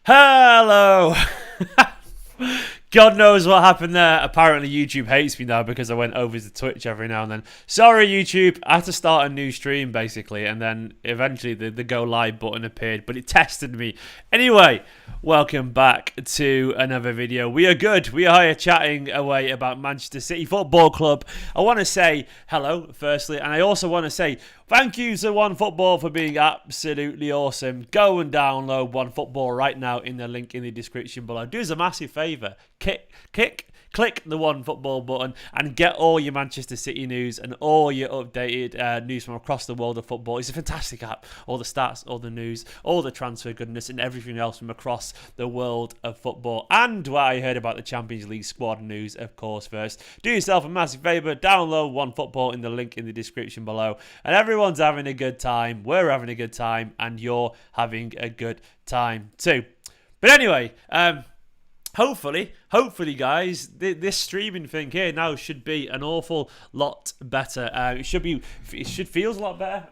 Hello! God knows what happened there. Apparently YouTube hates me now because I went over to Twitch every now and then. Sorry YouTube, I had to start a new stream basically, and then eventually the go live button appeared, but it tested me. Anyway, welcome back to another video. We are good. We are here chatting away about Manchester City Football Club. I want to say hello firstly, and I also want to say thank you to OneFootball for being absolutely awesome. Go and download OneFootball right now in the link in the description below. Do us a massive favour. Click the OneFootball button and get all your Manchester City news and all your updated news from across the world of football. It's a fantastic app. All the stats, all the news, all the transfer goodness and everything else from across the world of football. And what I heard about the Champions League squad news, of course, first. Do yourself a massive favour. Download OneFootball in the link in the description below. And everyone's having a good time. We're having a good time. And you're having a good time too. But anyway, Hopefully, guys, this streaming thing here now should be an awful lot better. It should feels a lot better.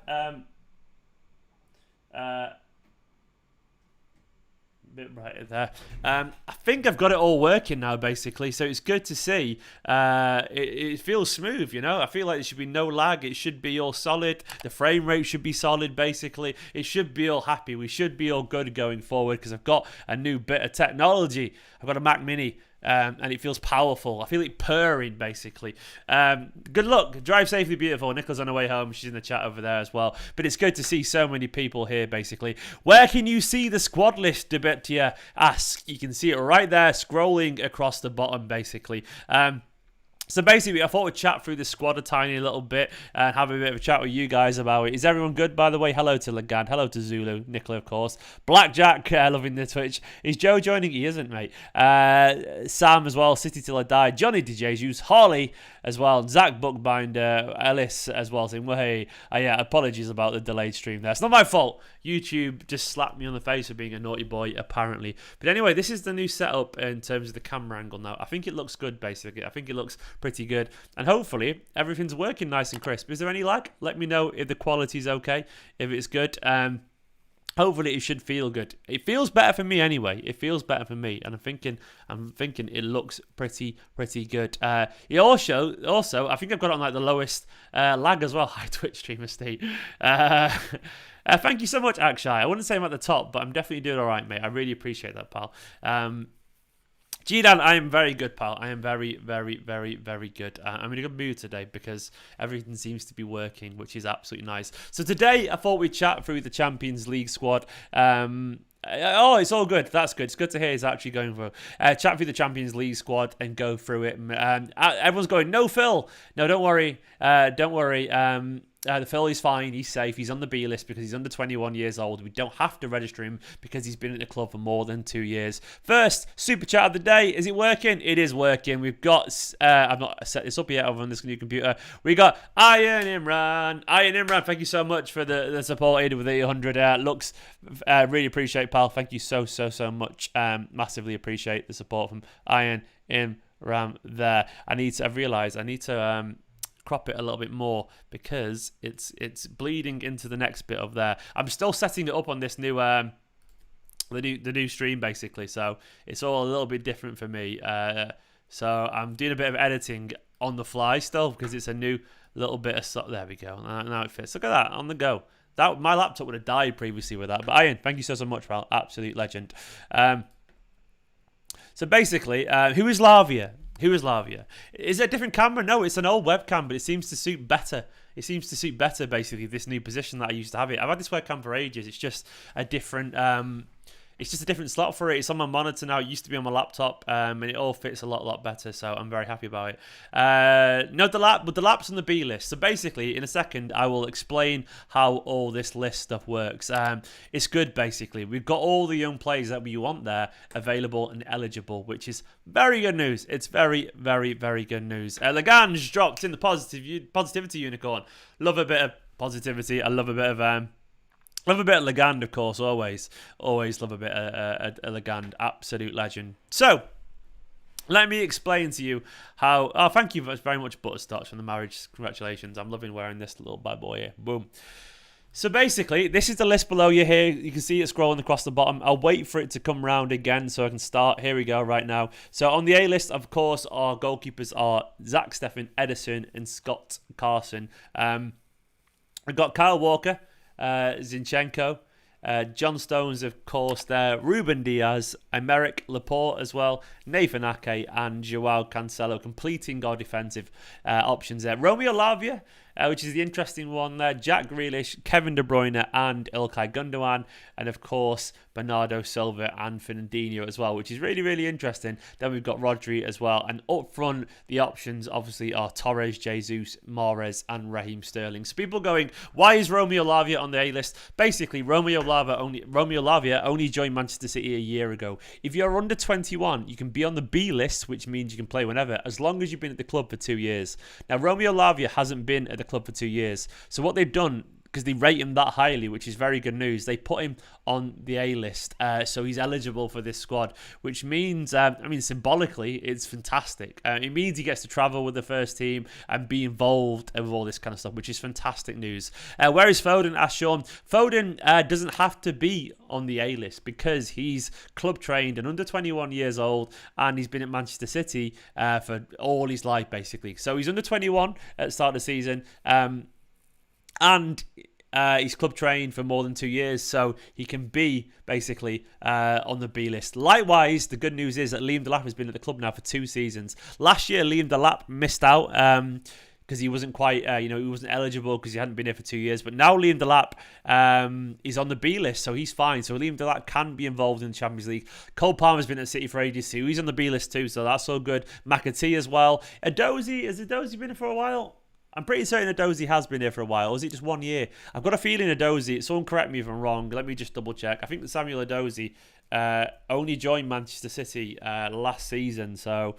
Bit right there. I think I've got it all working now, basically. So it's good to see. It feels smooth, you know. I feel like there should be no lag. It should be all solid. The frame rate should be solid, basically. It should be all happy. We should be all good going forward because I've got a new bit of technology. I've got a Mac Mini. And it feels powerful. I feel it purring, basically. Good luck. Drive safely, beautiful. Nicole's on her way home. She's in the chat over there as well. But it's good to see so many people here, basically. Where can you see the squad list, I bet you ask? You can see it right there, scrolling across the bottom, basically. So basically, I thought we'd chat through the squad a tiny little bit and have a bit of a chat with you guys about it. Is everyone good, by the way? Hello to Legand. Hello to Zulu. Nicola, of course. Blackjack, loving the Twitch. Is Joe joining? He isn't, mate. Sam as well. City Till I Die. Johnny DJ's. Harley as well. Zach Bookbinder. Ellis as well. Saying, well, hey. Yeah, apologies about the delayed stream there. It's not my fault. YouTube just slapped me on the face for being a naughty boy, apparently. But anyway, this is the new setup in terms of the camera angle now. I think it looks good, basically. I think it looks pretty good, and hopefully everything's working nice and crisp. Is there any lag? Let me know if the quality's okay, if it's good. Hopefully it should feel good. It feels better for me anyway. It feels better for me, and I'm thinking it looks pretty good. It also I think I've got it on like the lowest lag as well. Hi Twitch streamer Steve. Thank you so much, Akshay. I wouldn't say I'm at the top, but I'm definitely doing all right, mate. I really appreciate that, pal. G-Dan, I am very good, pal. I am very good. I'm in a good mood today because everything seems to be working, which is absolutely nice. So today, I thought we'd chat through the Champions League squad. Oh, it's all good. That's good. It's good to hear it's actually going for chat through the Champions League squad and go through it. Everyone's going, no, Phil. No, don't worry. Don't worry. The Phil is fine. He's safe. He's on the B list because he's under 21 years old. We don't have to register him because he's been at the club for more than 2 years. First, super chat of the day. Is it working? It is working. We've got, I've not set this up yet over on this new computer. We got Iron Imran. Iron Imran, thank you so much for the support aided with 800 looks. Really appreciate, pal. Thank you so much. Massively appreciate the support from Iron Imran there. I've realised I need to crop it a little bit more because it's bleeding into the next bit of there. I'm still setting it up on this new the new stream basically, so it's all a little bit different for me. So I'm doing a bit of editing on the fly still because it's a new little bit of there we go. Now it fits. Look at that on the go. That my laptop would have died previously with that. But Ian, thank you so much, pal. Absolute legend. So basically, who is Lavia? Who is Lavia? Is it a different camera? No, it's an old webcam, but it seems to suit better. It seems to suit better, basically, this new position that I used to have it. I've had this webcam for ages. It's just a different it's just a different slot for it. It's on my monitor now. It used to be on my laptop, and it all fits a lot better. So I'm very happy about it. No, the lap's on the B list. So basically, in a second, I will explain how all this list stuff works. It's good, basically. We've got all the young players that we want there available and eligible, which is very good news. It's very good news. Lagange dropped in the positivity unicorn. Love a bit of positivity. I love a bit of Legand, of course, always love a bit of Legand, absolute legend. So, let me explain to you how... Oh, thank you very much, Butterscotch, for the marriage. Congratulations. I'm loving wearing this little bad boy here. Boom. So basically, this is the list below you here. You can see it scrolling across the bottom. I'll wait for it to come round again so I can start. Here we go right now. So on the A list, of course, our goalkeepers are Zach Steffen, Ederson, and Scott Carson. We've got Kyle Walker, Zinchenko, John Stones, of course, there. Ruben Diaz, Aymeric Laporte as well. Nathan Ake and Joao Cancelo completing our defensive options there. Romeo Lavia, which is the interesting one there. Jack Grealish, Kevin De Bruyne and Ilkay Gundogan. And, of course, Bernardo Silva and Fernandinho as well, which is really, really interesting. Then we've got Rodri as well. And up front, the options obviously are Torres, Jesus, Mahrez and Raheem Sterling. So people going, why is Romeo Lavia on the A-list? Basically, Romeo Lavia only joined Manchester City a year ago. If you're under 21, you can be on the B list, which means you can play whenever, as long as you've been at the club for 2 years. Now, Romeo Lavia hasn't been at the club for 2 years. So what they've done, because they rate him that highly, which is very good news, they put him on the A list, so he's eligible for this squad, which means, symbolically, it's fantastic. It means he gets to travel with the first team and be involved with all this kind of stuff, which is fantastic news. Where is Foden? Asked Sean. Foden doesn't have to be on the A list because he's club trained and under 21 years old, and he's been at Manchester City for all his life, basically. So he's under 21 at the start of the season. And he's club trained for more than 2 years, so he can be basically on the B list. Likewise, the good news is that Liam Delap has been at the club now for 2 seasons. Last year, Liam Delap missed out because he wasn't quite, he wasn't eligible because he hadn't been here for 2 years. But now Liam Delap is on the B list, so he's fine. So Liam Delap can be involved in the Champions League. Cole Palmer's been at City for ages too. He's on the B list too, so that's all good. McAtee as well. Edozie, has Edozie been here for a while? I'm pretty certain Edozie has been here for a while. Or is it just 1 year? I've got a feeling Edozie, someone correct me if I'm wrong, let me just double check. I think that Samuel Edozie only joined Manchester City last season. So,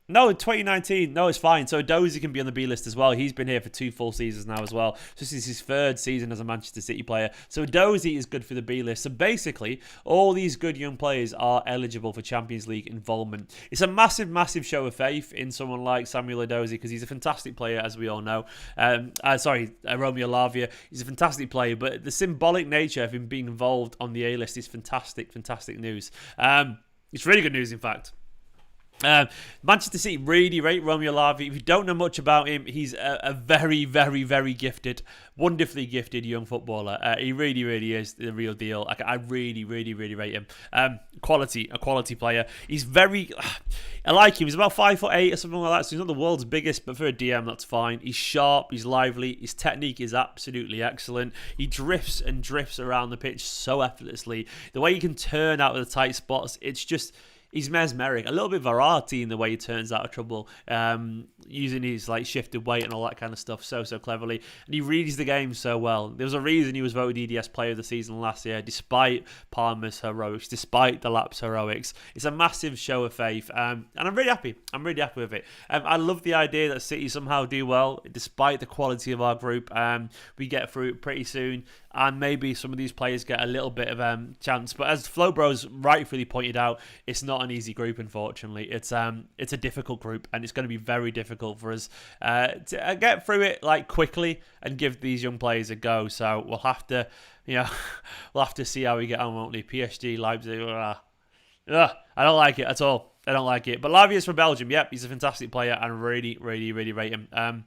no, 2019. No, it's fine. So Edozie can be on the B list as well. He's been here for 2 full seasons now as well. So this is his 3rd season as a Manchester City player. So Edozie is good for the B list. So basically, all these good young players are eligible for Champions League involvement. It's a massive, massive show of faith in someone like Samuel Edozie because he's a fantastic player, as we all know. Romeo Lavia. He's a fantastic player, but the symbolic nature of him being involved on the A list is fantastic, fantastic news. It's really good news, in fact. Manchester City really rate Romeo Lavia. If you don't know much about him, he's a very, very, very gifted, wonderfully gifted young footballer. He really, really is the real deal. I really, really, really rate him. A quality player. He's very, I like him. He's about 5'8" or something like that. So he's not the world's biggest, but for a DM, that's fine. He's sharp. He's lively. His technique is absolutely excellent. He drifts and drifts around the pitch so effortlessly. The way he can turn out of the tight spots, it's just. He's mesmeric. A little bit Verratti in the way he turns out of trouble, using his shifted weight and all that kind of stuff so cleverly. And he reads the game so well. There was a reason he was voted EDS Player of the Season last year, despite Palmer's heroics, despite Delap's heroics. It's a massive show of faith, and I'm really happy. I'm really happy with it. I love the idea that City somehow do well, despite the quality of our group. We get through it pretty soon, and maybe some of these players get a little bit of chance. But as Flowbros rightfully pointed out, it's not an easy group, unfortunately. It's a difficult group, and it's going to be very difficult for us to get through it quickly and give these young players a go. So we'll have to, we'll have to see how we get on, won't we? PSG, Leipzig. I don't like it at all. I don't like it. But Lavia's from Belgium. Yep, he's a fantastic player, and really, really, really rate him.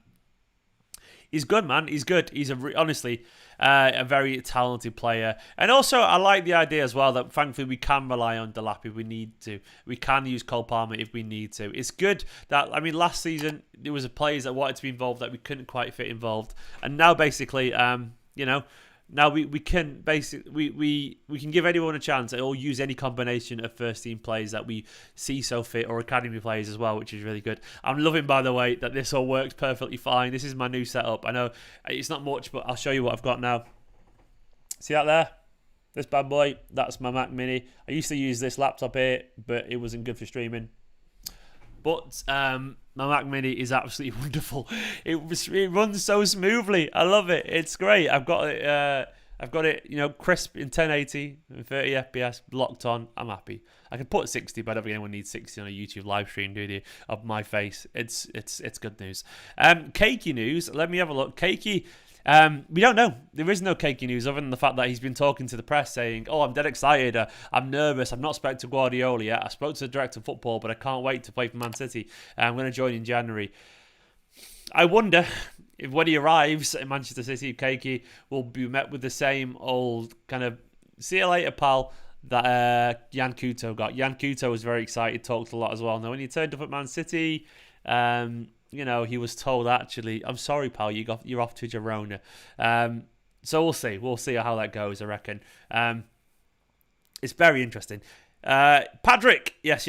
He's good, man. He's good. He's honestly a very talented player. And also, I like the idea as well that thankfully we can rely on Delap if we need to. We can use Cole Palmer if we need to. It's good that, last season, there was players that wanted to be involved that we couldn't quite fit involved. And now, basically, now we can basically we can give anyone a chance or use any combination of first team players that we see so fit, or academy players as well, which is really good. I'm loving, by the way, that this all works perfectly fine. This is my new setup. I know it's not much, but I'll show you what I've got now. See that there? This bad boy, that's my Mac Mini. I used to use this laptop here, but it wasn't good for streaming. But my Mac Mini is absolutely wonderful. It runs so smoothly. I love it. It's great. I've got it, crisp in 1080 and 30 FPS, locked on. I'm happy. I could put 60, but I don't think anyone needs 60 on a YouTube live stream, do they? Of my face. It's good news. Cakey news. Let me have a look. Cakey We don't know. There is no cakey news other than the fact that he's been talking to the press saying, "Oh, I'm dead excited. I'm nervous. I've not spoken to Guardiola yet. I spoke to the director of football, but I can't wait to play for Man City. I'm going to join in January." I wonder if when he arrives at Manchester City, Cakey will be met with the same old kind of "see you later, pal" that Jan Couto got. Jan Couto was very excited, talked a lot as well. Now, when he turned up at Man City, he was told, actually, "I'm sorry, pal, you're off to Girona." So we'll see. We'll see how that goes, I reckon. It's very interesting. Patrick, yes.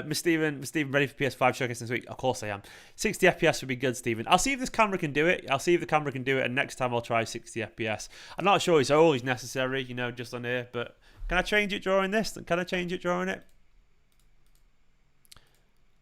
Miss Stephen, ready for PS5 showcase next week? Of course I am. 60 FPS would be good, Stephen. I'll see if this camera can do it. And next time I'll try 60 FPS. I'm not sure it's always necessary, just on here, but can I change it during this? Can I change it during it?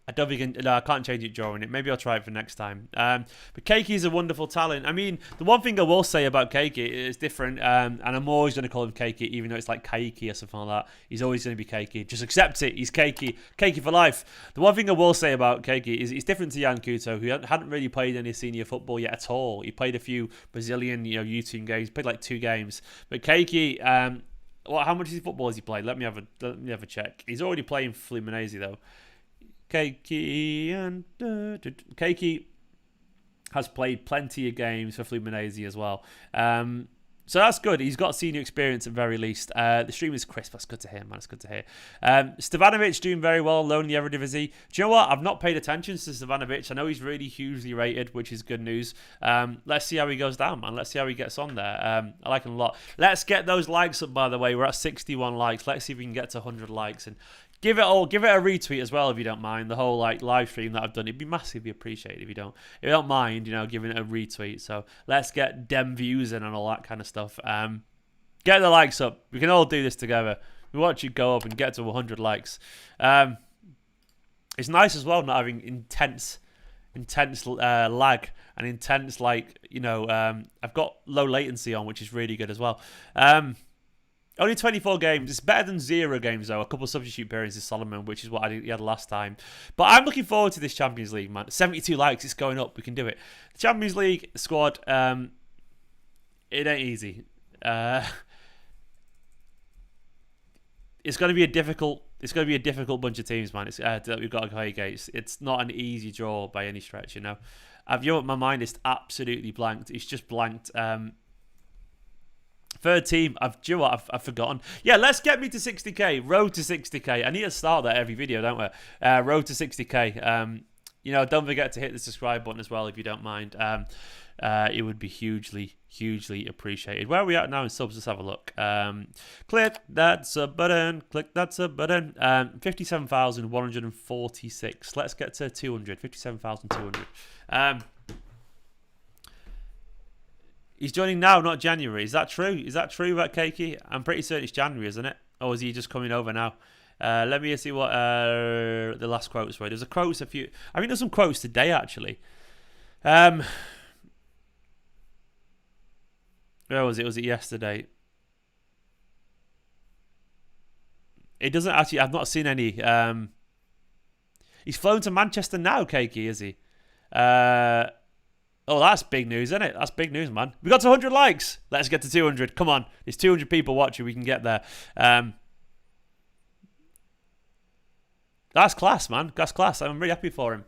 I don't think I can't change it during it. Maybe I'll try it for next time. But Keiki is a wonderful talent. I mean, the one thing I will say about Keiki is different, and I'm always going to call him Keiki, even though it's like Kaiki or something like that. He's always going to be Keiki. Just accept it. He's Keiki. Keiki for life. The one thing I will say about Keiki is he's different to Jan Couto, who hadn't really played any senior football yet at all. He played a few Brazilian, U-team games. Played like 2 games. But Keiki, how much football has he played? Let me have a check. He's already playing Fluminense though. Keiki has played plenty of games for Fluminense as well. So that's good. He's got senior experience at very least. The stream is crisp. That's good to hear, man. It's good to hear. Stevanovic doing very well alone in the Eredivisie. Do you know what? I've not paid attention to Stevanovic. I know he's really hugely rated, which is good news. Let's see how he goes down, man. Let's see how he gets on there. I like him a lot. Let's get those likes up, by the way. We're at 61 likes. Let's see if we can get to 100 likes. And give it a retweet as well if you don't mind. The whole live stream that I've done, it'd be massively appreciated if you don't mind, giving it a retweet. So let's get dem views in and all that kind of stuff. Get the likes up. We can all do this together. We watch you go up and get to 100 likes. It's nice as well not having intense lag and intense I've got low latency on, which is really good as well. Only 24 games. It's better than 0 games, though. A couple of substitute appearances, Solomon, which is what he had last time. But I'm looking forward to this Champions League, man. 72 likes. It's going up. We can do it. The Champions League squad, it ain't easy. It's going to be a difficult bunch of teams, man. That we've got to play against. It's not an easy draw by any stretch, my mind is absolutely blanked. It's just blanked. Third team, I've forgotten. Yeah, let's get me to 60k. Road to 60k. I need to start that every video, don't we? Road to 60k. Don't forget to hit the subscribe button as well if you don't mind. It would be hugely, hugely appreciated. Where are we at now in subs? Let's have a look. Click that sub button. 57,146. Let's get to 200. 57,200. He's joining now, not January. Is that true? Is that true about Keiki? I'm pretty certain it's January, isn't it? Or is he just coming over now? Let me see what the last quotes were. There's a quotes a few. I think there's some quotes today actually. Where was it? Was it yesterday? It doesn't actually. I've not seen any. He's flown to Manchester now, Keiki, is he? Oh, that's big news, isn't it? That's big news, man. We got to 100 likes. Let's get to 200. Come on. There's 200 people watching. We can get there. That's class, man. That's class. I'm really happy for him.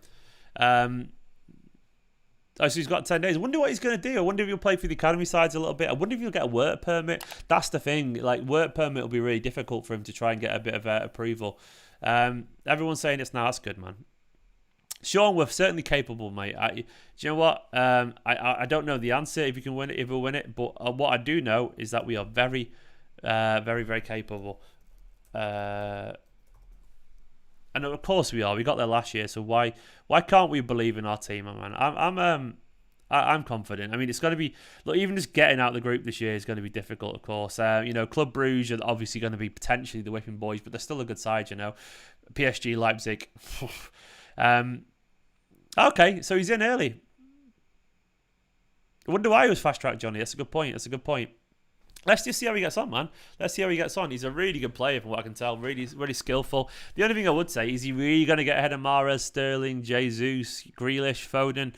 So he's got 10 days. I wonder what he's going to do. I wonder if he'll play for the academy sides a little bit. I wonder if he'll get a work permit. That's the thing. Work permit will be really difficult for him to try and get a bit of approval. Everyone's saying it's now. That's good, man. Sean, we're certainly capable, mate. Do you know what? I don't know the answer if you can win it, if we'll win it. But what I do know is that we are very, very, very capable. And of course we are. We got there last year, so why can't we believe in our team, man? I'm confident. I mean, it's going to be even just getting out of the group this year is going to be difficult, of course. Club Brugge are obviously going to be potentially the whipping boys, but they're still a good side, PSG, Leipzig. Okay, so he's in early. I wonder why he was fast-tracked, Johnny. That's a good point. Let's just see how he gets on, man. Let's see how he gets on. He's a really good player from what I can tell. Really, really skillful. The only thing I would say is he really going to get ahead of Mahrez, Sterling, Jesus, Grealish, Foden.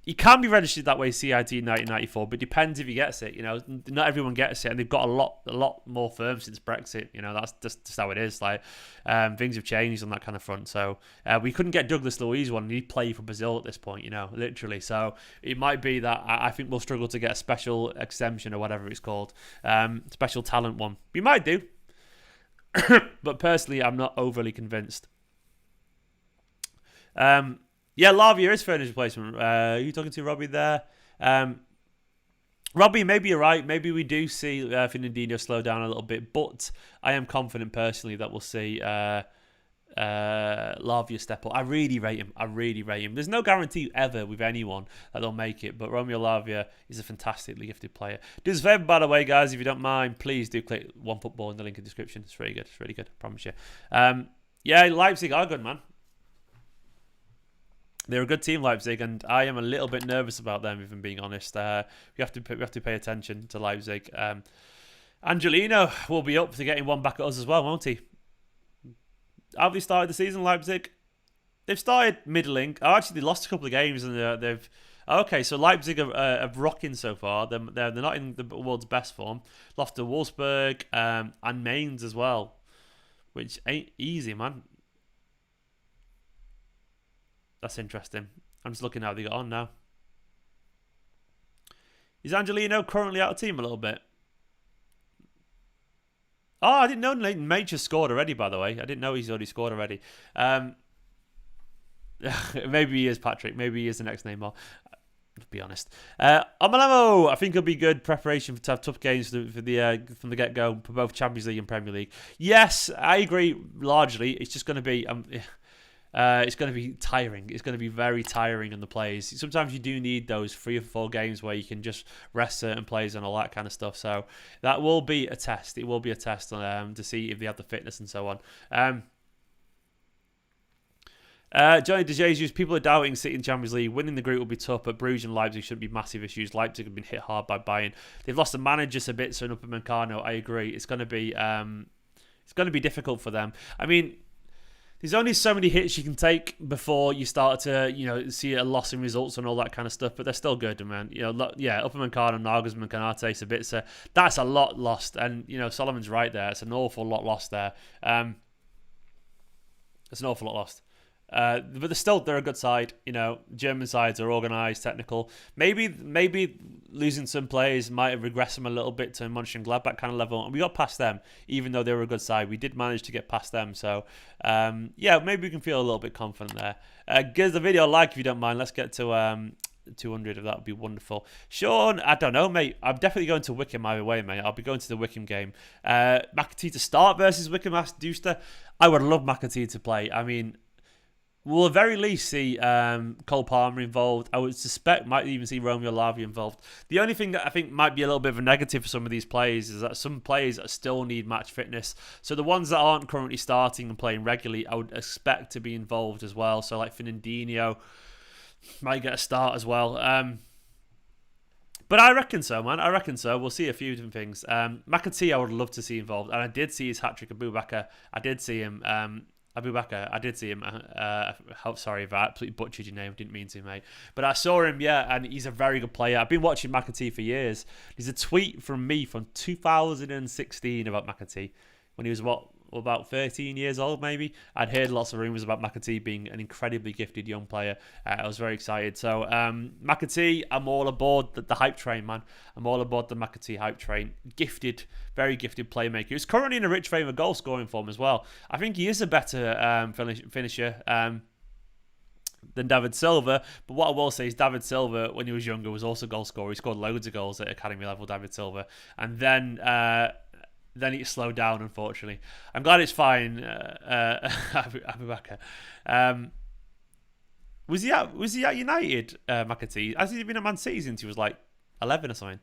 He can be registered that way, CIT 1994, but it depends if he gets it. You know, not everyone gets it, and they've got a lot more firms since Brexit. You know, that's just how it is. Like, things have changed on that kind of front. So we couldn't get Douglas Luiz one. He'd play for Brazil at this point. You know, literally. So it might be that I think we'll struggle to get a special exemption or whatever it's called, special talent one. We might do, but personally, I'm not overly convinced. Yeah, Lavia is furniture replacement. Are you talking to Robbie there? Robbie, maybe you're right. Maybe we do see Fernandinho slow down a little bit, but I am confident personally that we'll see Lavia step up. I really rate him. There's no guarantee ever with anyone that they'll make it, but Romeo Lavia is a fantastically gifted player. Do us a favour, by the way, guys, if you don't mind, please do click One Football in the link in the description. It's really good. It's really good. I promise you. Yeah, Leipzig are good, man. They're a good team, Leipzig, and I am a little bit nervous about them, if I'm being honest. We have to pay attention to Leipzig. Angelino will be up for getting one back at us as well, won't he? Have they started the season, Leipzig? They've started middling. Oh, actually, they lost a couple of games, and they've... Okay, so Leipzig are rocking so far. They're not in the world's best form. Lost to Wolfsburg and Mainz as well, which ain't easy, man. That's interesting. I'm just looking how they got on now. Is Angelino currently out of team a little bit? Oh, I didn't know Major scored already, by the way. I didn't know he's already scored already. Maybe he is, Patrick. Maybe he is the next Neymar. To be honest. Omalamo, I think it'll be good preparation to have tough games from the get-go for both Champions League and Premier League. Yes, I agree largely. It's just going to be... it's going to be tiring. It's going to be very tiring on the players. Sometimes you do need those 3 or 4 games where you can just rest certain players and all that kind of stuff. So that will be a test. It will be a test to see if they have the fitness and so on. Johnny DeJesus, people are doubting City in Champions League. Winning the group will be tough, but Bruges and Leipzig shouldn't be massive issues. Leipzig have been hit hard by Bayern. They've lost the managers a bit, so in Upamecano, I agree. It's going to be difficult for them. I mean, there's only so many hits you can take before you start to, see a loss in results and all that kind of stuff. But they're still good, man. Upamecano, Nagelsmann, Kanate, Sabitzer. That's a lot lost, and Solomon's right there. It's an awful lot lost there. It's an awful lot lost. But they're a good side. German sides are organised, technical. Maybe losing some players might have regressed them a little bit to Mönchengladbach kind of level. And we got past them, even though they were a good side. We did manage to get past them. So, maybe we can feel a little bit confident there. Give the video a like if you don't mind. Let's get to 200, if that would be wonderful. Sean, I don't know, mate. I'm definitely going to Wickham either way, mate. I'll be going to the Wickham game. McAtee to start versus Wickham, asked Deuster. I would love McAtee to play. I mean... We'll at very least see Cole Palmer involved. I would suspect might even see Romeo Lavia involved. The only thing that I think might be a little bit of a negative for some of these players is that some players still need match fitness. So the ones that aren't currently starting and playing regularly, I would expect to be involved as well. So like Fernandinho might get a start as well. But I reckon so, man. I reckon so. We'll see a few different things. McAtee I would love to see involved. And I did see his hat-trick. Abubakar, I did see him... Abubakar, I did see him. Sorry if I absolutely butchered your name. Didn't mean to, mate. But I saw him, and he's a very good player. I've been watching McAtee for years. There's a tweet from me from 2016 about McAtee when he was, about 13 years old, maybe. I'd heard lots of rumours about McAtee being an incredibly gifted young player. I was very excited. So, McAtee, I'm all aboard the hype train, man. I'm all aboard the McAtee hype train. Gifted, very gifted playmaker. He's currently in a rich frame of goal scoring form as well. I think he is a better finisher than David Silva. But what I will say is David Silva, when he was younger, was also a goal scorer. He scored loads of goals at academy level, David Silva. And then it slowed down, unfortunately. I'm glad it's fine, Abubakar. Was he at United, McAtee? Has he been at Man City since he was like 11 or something?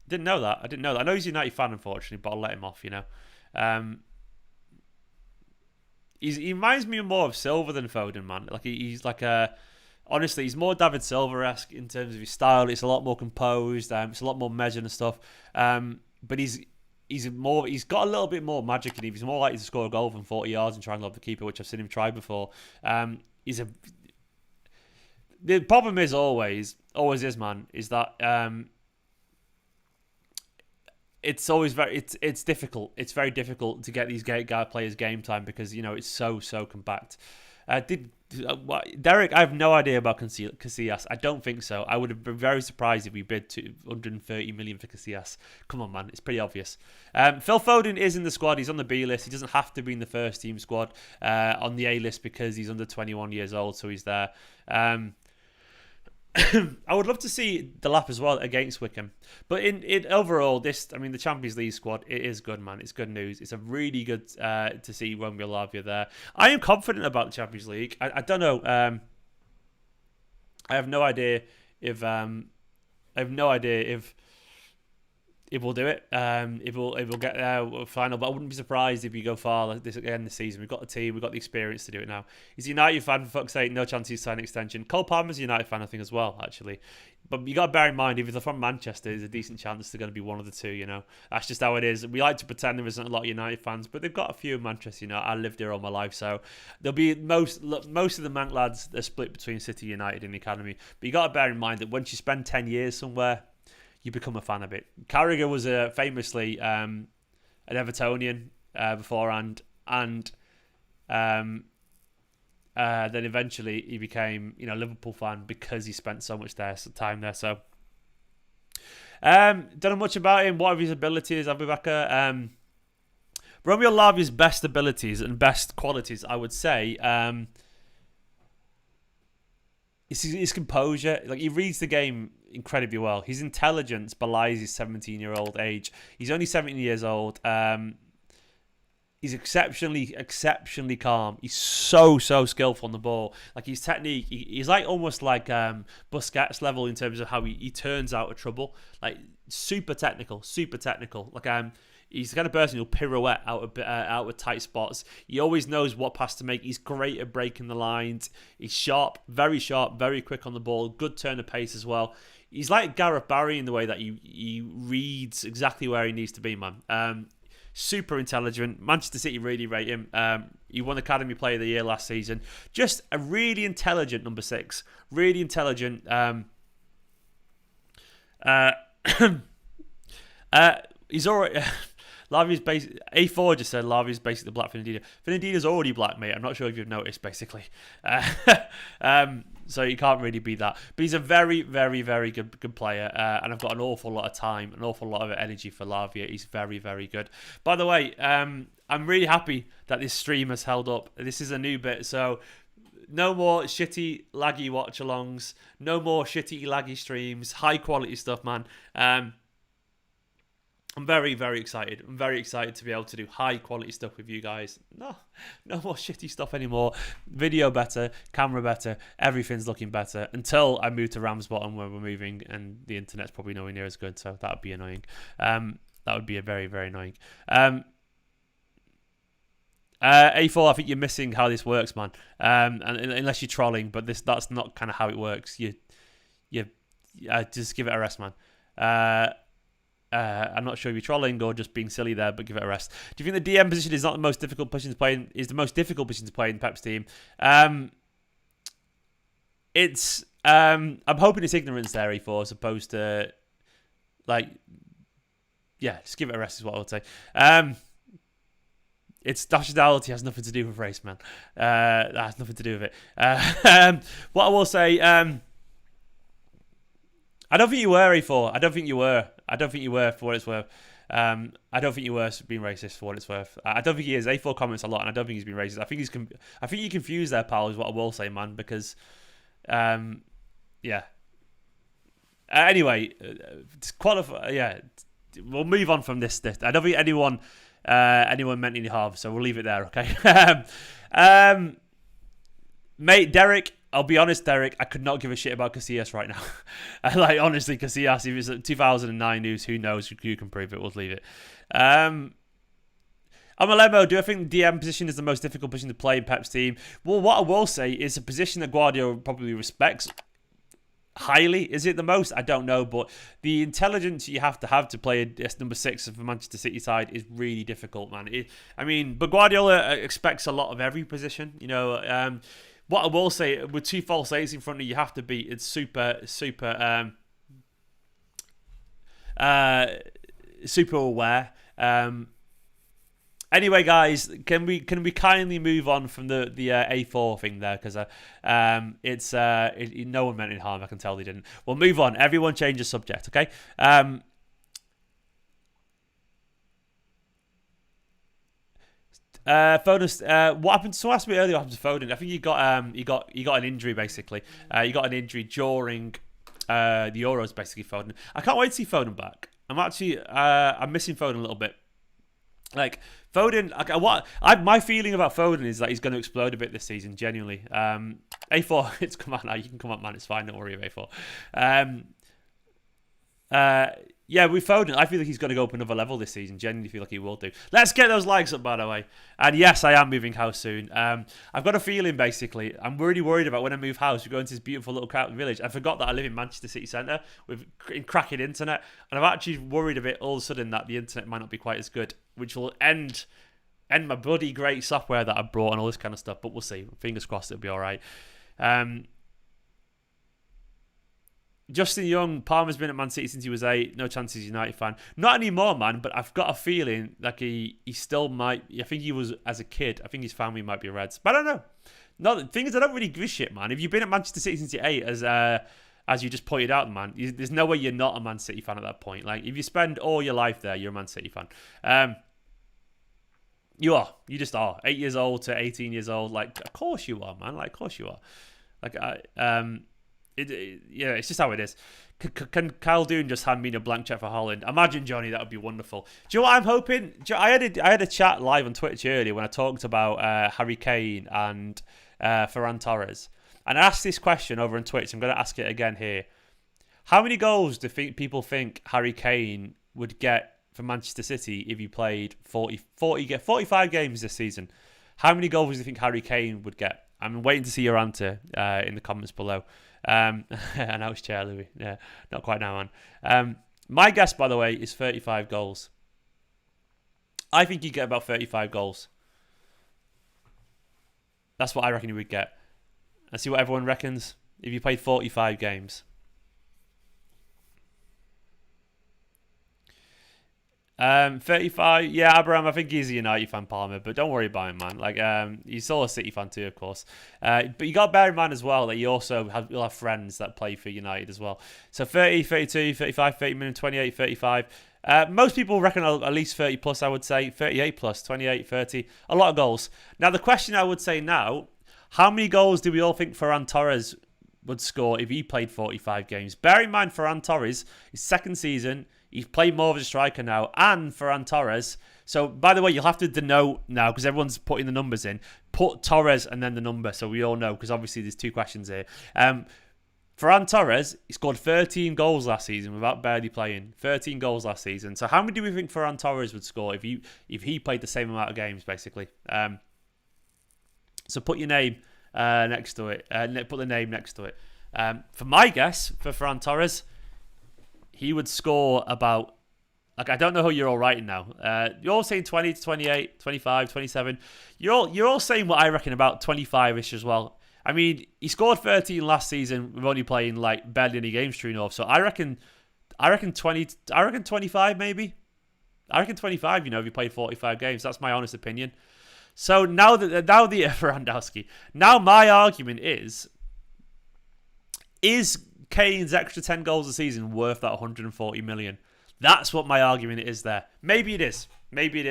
Didn't know that. I know he's a United fan, unfortunately, but I'll let him off, He reminds me more of Silva than Foden, man. Like he's like honestly, he's more David Silva-esque in terms of his style. It's a lot more composed. It's a lot more measured and stuff. But he's got a little bit more magic in him. He's more likely to score a goal from 40 yards and try and lob the keeper, which I've seen him try before. the problem is always is, man, is that it's always it's difficult. It's very difficult to get these guy players game time because it's so compact. Derek? I have no idea about Casillas. I don't think so. I would have been very surprised if we bid 230 million for Casillas. Come on, man, it's pretty obvious. Phil Foden is in the squad. He's on the B list. He doesn't have to be in the first team squad on the A list because he's under 21 years old, so he's there. I would love to see the lap as well against Wickham. But in overall, the Champions League squad, it is good, man. It's good news. It's a really good to see Romeo Lavia there. I am confident about the Champions League. I don't know. I have no idea if if we'll do it. If we'll get there final, but I wouldn't be surprised if we go far this season. We've got the team, we've got the experience to do it now. He's a United fan, for fuck's sake, no chance he's signing an extension. Cole Palmer's a United fan, I think, as well, actually. But you got to bear in mind, if they're from Manchester, there's a decent chance they're going to be one of the two, That's just how it is. We like to pretend there isn't a lot of United fans, but they've got a few in Manchester, I lived here all my life, so there'll be most of the Manc lads, they're split between City, United and the Academy. But you got to bear in mind that once you spend 10 years somewhere, you become a fan of it. Carragher was famously an Evertonian beforehand, and then eventually he became a Liverpool fan because he spent so much time there. So don't know much about him. What are his abilities, Abubakar? Romeo Lavia's best abilities and best qualities, I would say, is his composure. Like, he reads the game incredibly well. His intelligence belies his 17-year-old age. He's only 17 years old. He's exceptionally calm. He's so skillful on the ball. Like, his technique, he's like almost like Busquets level in terms of how he turns out of trouble. Like, super technical. Like, he's the kind of person who'll pirouette out of tight spots. He always knows what pass to make. He's great at breaking the lines. He's sharp, very quick on the ball. Good turn of pace as well. He's like Gareth Barry in the way that he reads exactly where he needs to be, man. Super intelligent. Manchester City really rate him. He won Academy Player of the Year last season. Just a really intelligent number 6. Really intelligent. He's already... Lavia's basically... A4 just said Lavia's basically the black Fernandinho. Fernandinho's already black, mate. I'm not sure if you've noticed, basically. So you can't really beat that. But he's a very good player. And I've got an awful lot of time, an awful lot of energy for Lavia. He's very good. By the way, I'm really happy that this stream has held up. This is a new bit, so... No more shitty, laggy watch-alongs. No more shitty, laggy streams. High-quality stuff, man. I'm very excited. I'm very excited to be able to do high-quality stuff with you guys. No more shitty stuff anymore. Video better, camera better, everything's looking better. Until I move to Ramsbottom, where we're moving, and the internet's probably nowhere near as good, so that would be annoying. That would be a very annoying. A4, I think you're missing how this works, man. And unless you're trolling, but that's not kind of how it works. You just give it a rest, man. I'm not sure if you're trolling or just being silly there, but give it a rest. Do you think the DM position is not the most difficult position to play in? Is the most difficult position to play in Pep's team? I'm hoping it's ignorance there, A4, as opposed to just give it a rest is what I would say. It's nationality has nothing to do with race, man. That has nothing to do with it. What I will say, I don't think you were, A4. I don't think you were for what it's worth. I don't think you were being racist for what it's worth. I don't think he is. A4 comments a lot, and I don't think he's being racist. I think you confused there, pal, is what I will say, man, because, yeah. Anyway, we'll move on from this. I don't think anyone meant any harm, so we'll leave it there, okay? Mate, Derek, I'll be honest, Derek, I could not give a shit about Casillas right now. Honestly, Casillas, if it's 2009 news, who knows? Who can prove it? We'll leave it. I'm a Lemo. Do I think the DM position is the most difficult position to play in Pep's team? Well, what I will say is a position that Guardiola probably respects highly. Is it the most? I don't know, but the intelligence you have to play as number 6 of the Manchester City side is really difficult, man. But Guardiola expects a lot of every position, What I will say, with 2 false 8s in front of you, you have to be it's super aware. Anyway, guys, can we kindly move on from the A4 thing there, because no one meant any harm. I can tell they didn't. We'll move on. Everyone change the subject, okay? Foden. What happened? Someone asked me earlier what happened to Foden. I think he got an injury basically. He got an injury during the Euros basically. Foden. I can't wait to see Foden back. I'm missing Foden a little bit. Like Foden, my feeling about Foden is that he's going to explode a bit this season. Genuinely, A4, it's come out now. You can come up, man. It's fine. Don't worry about A4. Yeah, with Foden, I feel like he's going to go up another level this season. Genuinely feel like he will do. Let's get those likes up, by the way. And yes, I am moving house soon. I've got a feeling, basically, I'm really worried about when I move house. We're going to this beautiful little village. I forgot that I live in Manchester City Centre with cracking internet. And I'm actually worried a bit all of a sudden that the internet might not be quite as good, which will end my bloody great software that I brought and all this kind of stuff. But we'll see. Fingers crossed it'll be all right. Justin Young, Palmer's been at Man City since he was 8. No chance he's a United fan. Not anymore, man, but I've got a feeling like he still might. I think he was as a kid. I think his family might be Reds. But I don't know. No, the thing is, I don't really give a shit, man. If you've been at Manchester City since you're 8, as you just pointed out, man, there's no way you're not a Man City fan at that point. Like, if you spend all your life there, you're a Man City fan. You are. You just are. 8 years old to 18 years old. Like, of course you are, man. Like, of course you are. Like, yeah, it's just how it is. Can Kyle Doon just hand me a blank check for Holland? Imagine, Johnny, that would be wonderful. Do you know what I'm hoping? I had a chat live on Twitch earlier when I talked about Harry Kane and Ferran Torres, and I asked this question over on Twitch. I'm going to ask it again here. How many goals do people think Harry Kane would get for Manchester City if he played 45 games this season? How many goals do you think Harry Kane would get? I'm waiting to see your answer in the comments below. I know it's Chair Louis. Yeah, not quite now, man. My guess, by the way, is 35 goals. I think he'd get about 35 goals. That's what I reckon he would get. Let's see what everyone reckons. If you played 45 games. 35, yeah, Abraham, I think he's a United fan, Palmer, but don't worry about him, man. Like, he's still a City fan too, of course. But you got to bear in mind as well that you also you'll have friends that play for United as well. So 30, 32, 35, 30 minimum, 28, 35. Most people reckon at least 30 plus, I would say. 38 plus, 28, 30. A lot of goals. Now, the question I would say now, how many goals do we all think Ferran Torres would score if he played 45 games? Bear in mind, Ferran Torres, his second season, he's played more of a striker now, and Ferran Torres. So, by the way, you'll have to denote now, because everyone's putting the numbers in. Put Torres and then the number, so we all know, because obviously there's 2 questions here. Ferran Torres, he scored 13 goals last season without barely playing. 13 goals last season. So how many do we think Ferran Torres would score if he played the same amount of games, basically? So put your name next to it. Put the name next to it. For my guess, for Ferran Torres, he would score about, like, I don't know how you're all writing now. You're all saying 20 to 28, 25, 27. You're all saying what I reckon about 25-ish as well. I mean, he scored 13 last season with only playing like barely any games, true enough. So I reckon 20. I reckon 25 maybe. I reckon 25. If he played 45 games, that's my honest opinion. So now the Ferrandowski. Now my argument is Kane's extra 10 goals a season worth that 140 million? That's what my argument is there. Maybe it is. Maybe,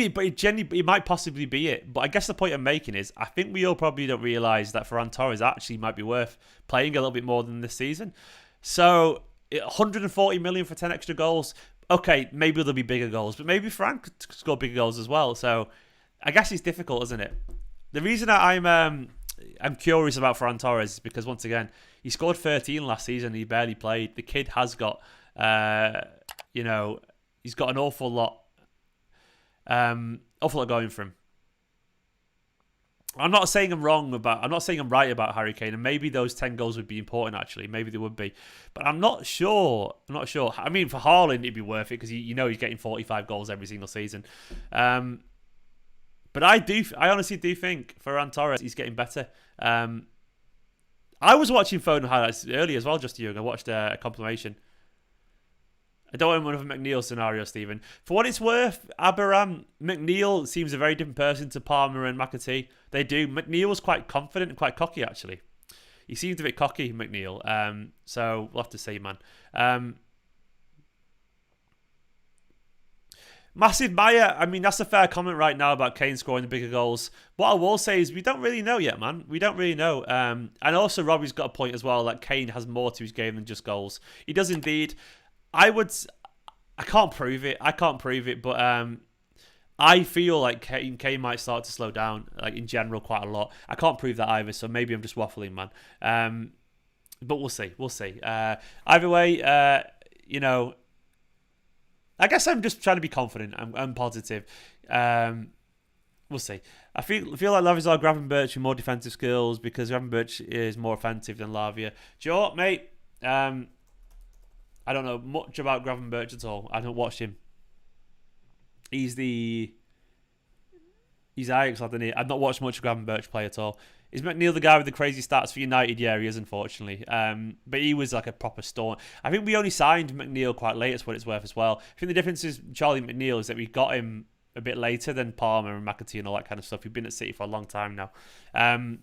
but it might possibly be it. But I guess the point I'm making is, I think we all probably don't realise that Ferran Torres actually might be worth playing a little bit more than this season. So 140 million for 10 extra goals. Okay, maybe there'll be bigger goals, but maybe Ferran could score bigger goals as well. So I guess it's difficult, isn't it? The reason I'm curious about Ferran Torres is because, once again, he scored 13 last season. He barely played. The kid has got, he's got an awful lot going for him. I'm not saying I'm right about Harry Kane, and maybe those 10 goals would be important, actually. Maybe they would be. But I'm not sure. I mean, for Haaland, it'd be worth it, because he's getting 45 goals every single season. But I honestly do think Ferran Torres, he's getting better. I was watching Foden highlights earlier as well, just to you. I watched a compilation. I don't want another McNeil scenario, Stephen. For what it's worth, Abraham, McNeil seems a very different person to Palmer and McAtee. They do. McNeil was quite confident and quite cocky, actually. He seemed a bit cocky, McNeil. So we'll have to see, man. Massive Maya, I mean, that's a fair comment right now about Kane scoring the bigger goals. What I will say is we don't really know yet, man. We don't really know. And also Robbie's got a point as well, that Kane has more to his game than just goals. He does indeed. I can't prove it. But I feel like Kane might start to slow down, like in general, quite a lot. I can't prove that either, so maybe I'm just waffling, man. But we'll see. Either way, I guess I'm just trying to be confident. I'm positive. We'll see. I feel like Lavia's our Gravenberch with more defensive skills because Gravenberch is more offensive than Lavia. Do you know what, mate? I don't know much about Gravenberch at all. I don't watch him. He's Ajax, I don't know. I've not watched much of Gravenberch play at all. Is McNeil the guy with the crazy stats for United? Yeah, he is, unfortunately. But he was like a proper storm. I think we only signed McNeil quite late, as what it's worth as well. I think the difference is Charlie McNeil is that we got him a bit later than Palmer and McAtee and all that kind of stuff. We've been at City for a long time now. I'm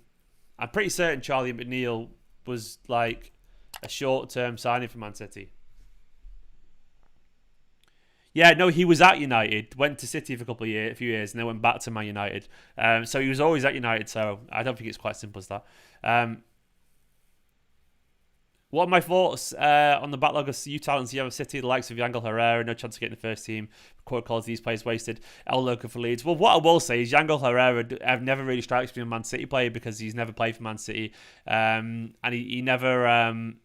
pretty certain Charlie McNeil was like a short-term signing for Man City. Yeah, no, he was at United, went to City for a few years, and then went back to Man United. So he was always at United, so I don't think it's quite simple as that. What are my thoughts on the backlog of youth talents you have at City, the likes of Yangel Herrera, no chance of getting the first team, quote calls these players wasted, El Loco for Leeds? Well, what I will say is Yangel Herrera I've never really strikes me a Man City player because he's never played for Man City, and he never...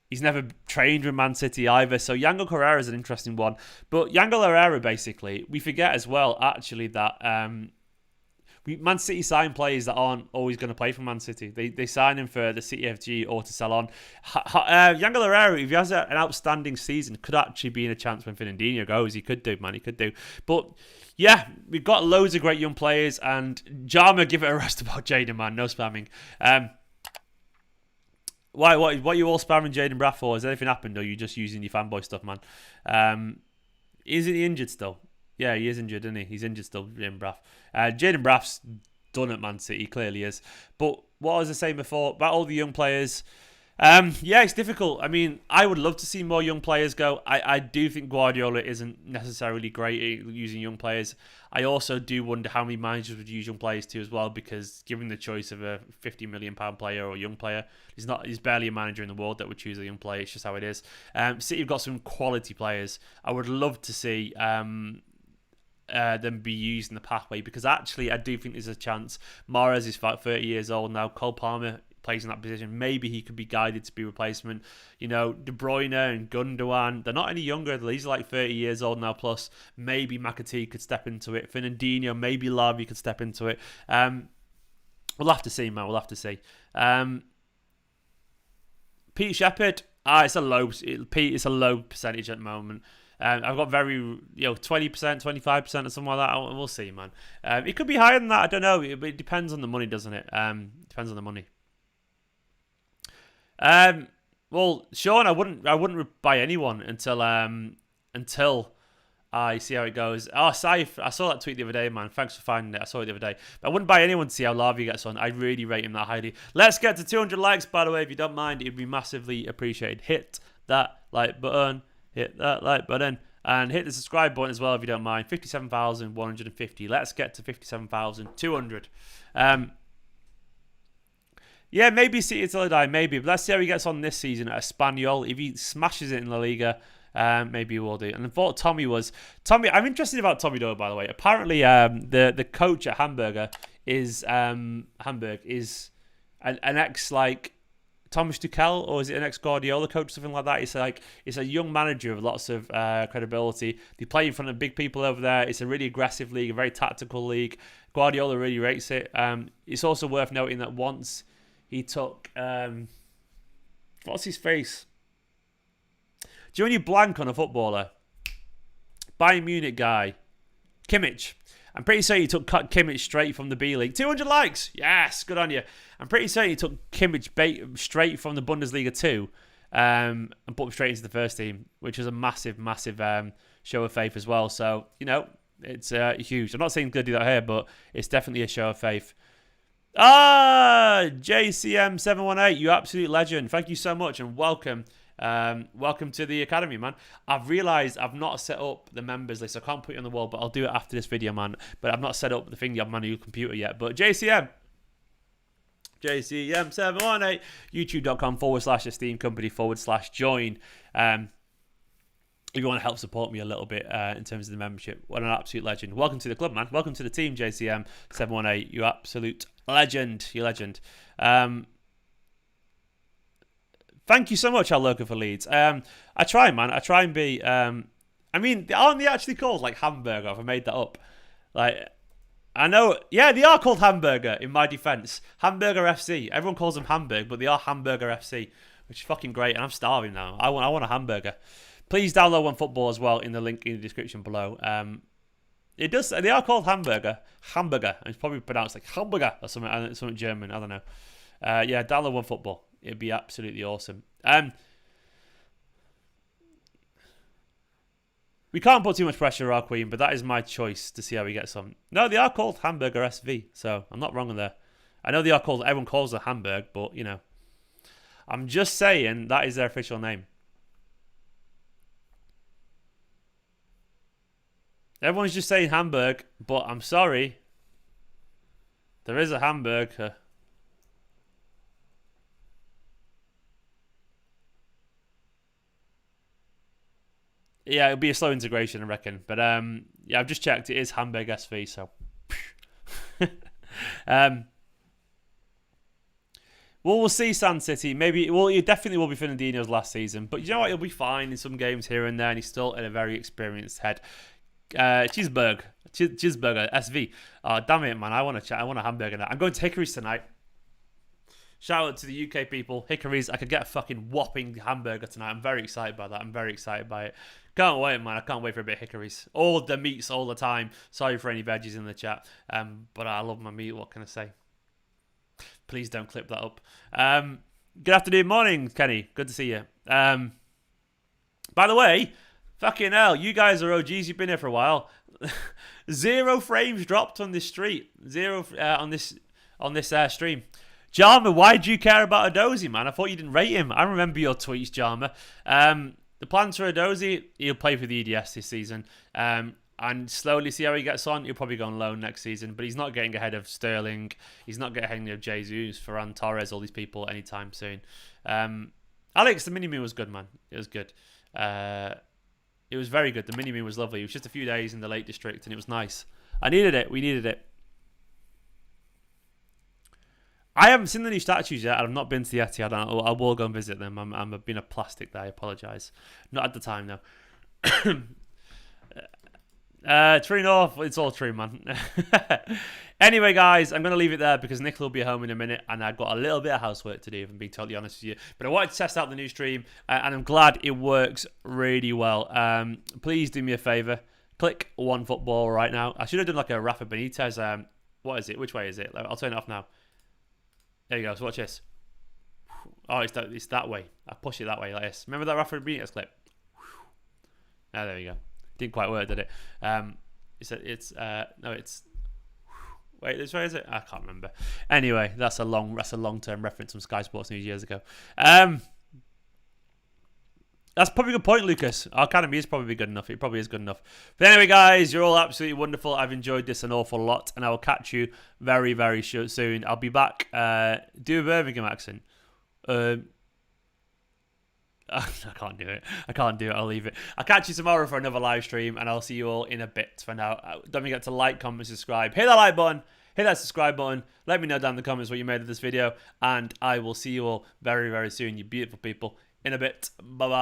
He's never trained with Man City either. So Yangel Herrera is an interesting one. But Yangel Herrera, basically, we forget as well, actually, that Man City sign players that aren't always going to play for Man City. They sign him for the City FG or to sell on. Yangel Herrera, if he has an outstanding season, could actually be in a chance when Fernandinho goes. He could do, man. He could do. But yeah, we've got loads of great young players. And Jama, give it a rest about Jaden, man. No spamming. Why? What are you all spamming Jaden Braff for? Has anything happened, or are you just using your fanboy stuff, man? Isn't he injured still? Yeah, he is injured, isn't he? He's injured still, Jaden Braff. Jaden Braff's done at Man City, he clearly is. But what was I saying before about all the young players? Yeah, it's difficult. I mean, I would love to see more young players go. I do think Guardiola isn't necessarily great at using young players. I also do wonder how many managers would use young players too as well, because given the choice of a £50 million player or a young player, he's barely a manager in the world that would choose a young player. It's just how it is. City have got some quality players. I would love to see them be used in the pathway, because actually I do think there's a chance. Mahrez is 30 years old now. Cole Palmer plays in that position. Maybe he could be guided to be replacement. You know, De Bruyne and Gundogan, they're not any younger. These are like 30 years old now plus. Maybe McAtee could step into it. Fernandinho, maybe Lavia could step into it. We'll have to see, man. We'll have to see. Pete Shepherd, it's a low percentage at the moment. I've got 20%, 25% or something like that. We'll see, man. It could be higher than that. I don't know. It depends on the money, doesn't it? Depends on the money. Well, Sean, I wouldn't buy anyone until I see how it goes. Oh, Saif, I saw that tweet the other day, man. Thanks for finding it. I saw it the other day. But I wouldn't buy anyone to see how Lavia gets on. I really rate him that highly. Let's get to 200 likes, by the way, if you don't mind. It'd be massively appreciated. Hit that like button. Hit that like button. And hit the subscribe button as well, if you don't mind. 57,150. Let's get to 57,200. Yeah, maybe City till I die, maybe. But let's see how he gets on this season at Espanyol. If he smashes it in La Liga, maybe he will do. And I thought Tommy. I'm interested about Tommy though, by the way. Apparently, the coach at Hamburg is an ex Thomas Tuchel, or is it an ex-Guardiola coach, something like that? It's a young manager with lots of credibility. They play in front of big people over there. It's a really aggressive league, a very tactical league. Guardiola really rates it. It's also worth noting that once he took... what's his face? Do you know when you blank on a footballer? Bayern Munich guy. Kimmich. I'm pretty certain you took Kimmich straight from the B League. 200 likes. Yes, good on you. I'm pretty certain you took Kimmich straight from the Bundesliga 2 and put him straight into the first team, which is a massive, massive show of faith as well. So, you know, it's huge. I'm not saying good to do that here, but it's definitely a show of faith. JCM718, you absolute legend. Thank you so much and welcome. Welcome to the academy, man. I've realised I've not set up the members list. I can't put it on the wall, but I'll do it after this video, man. But I've not set up the thing on my new computer yet. But JCM718, youtube.com/Esteemed Kompany/join. If you want to help support me a little bit in terms of the membership, what an absolute legend. Welcome to the club, man. Welcome to the team, JCM718. You absolute legend. You legend. Thank you so much, our local for Leeds. I try, man. I try and be... I mean, aren't they actually called, like, Hamburger? Have I made that up? Like, I know... Yeah, they are called Hamburger, in my defence. Hamburger FC. Everyone calls them Hamburg, but they are Hamburger FC, which is fucking great, and I'm starving now. I want a hamburger. Please download OneFootball as well in the link in the description below. It does. They are called Hamburger. Hamburger. It's probably pronounced like Hamburger or something German. I don't know. Yeah, download OneFootball. It'd be absolutely awesome. We can't put too much pressure on our queen, but that is my choice to see how we get some. No, they are called Hamburger SV, so I'm not wrong on there. I know they are called. Everyone calls it Hamburg, but you know, I'm just saying that is their official name. Everyone's just saying Hamburg, but I'm sorry. There is a Hamburg. Yeah, it'll be a slow integration, I reckon. But yeah, I've just checked. It is Hamburg SV, so. Well, we'll see, Sand City. Maybe, well, it definitely will be Fernandinho's last season. But you know what? He'll be fine in some games here and there, and he's still in a very experienced head. Cheeseburger SV. Oh, damn it, man! I want a hamburger now. I'm going to Hickory's tonight. Shout out to the UK people, Hickory's. I could get a fucking whopping hamburger tonight. I'm very excited by that. I'm very excited by it. Can't wait, man. I can't wait for a bit of Hickory's. All the meats all the time. Sorry for any veggies in the chat. But I love my meat. What can I say? Please don't clip that up. Good afternoon, morning, Kenny. Good to see you. By the way, fucking hell, you guys are OGs. You've been here for a while. 0 frames dropped on this street. 0 on this stream. Jarma, why do you care about Adozie, man? I thought you didn't rate him. I remember your tweets, Jarma. The plans for Adozie, he'll play for the EDS this season. And slowly see how he gets on. He'll probably go on loan next season, but he's not getting ahead of Sterling. He's not getting ahead of Jesus, Ferran Torres, all these people anytime soon. Alex, the mini-moon was good, man. It was good. It was very good. The mini-moon was lovely. It was just a few days in the Lake District, and it was nice. I needed it. We needed it. I haven't seen the new statues yet. I've not been to the Etihad. I will go and visit them. I'm being a plastic there. I apologise. Not at the time, though. True North, it's all true, man. Anyway, guys, I'm going to leave it there because Nicola will be home in a minute and I've got a little bit of housework to do, if I'm being totally honest with you. But I wanted to test out the new stream and I'm glad it works really well. Please do me a favour. Click OneFootball right now. I should have done like a Rafa Benitez. What is it? Which way is it? I'll turn it off now. There you go. So watch this. Oh, it's that way. I push it that way like this. Remember that Rafa Benitez clip? Oh, there you go. Didn't quite work, did it? No, it's wait, this way is it? I can't remember. Anyway, that's a long-term reference from Sky Sports News years ago. That's probably a good point, Lucas. Our academy is probably good enough. It probably is good enough. But anyway, guys, you're all absolutely wonderful. I've enjoyed this an awful lot, and I will catch you very, very soon. I'll be back. Do a Birmingham accent. I can't do it. I'll leave it. I'll catch you tomorrow for another live stream, and I'll see you all in a bit. For now, don't forget to like, comment, subscribe. Hit that like button. Hit that subscribe button. Let me know down in the comments what you made of this video, and I will see you all very, very soon, you beautiful people. In a bit. Bye-bye.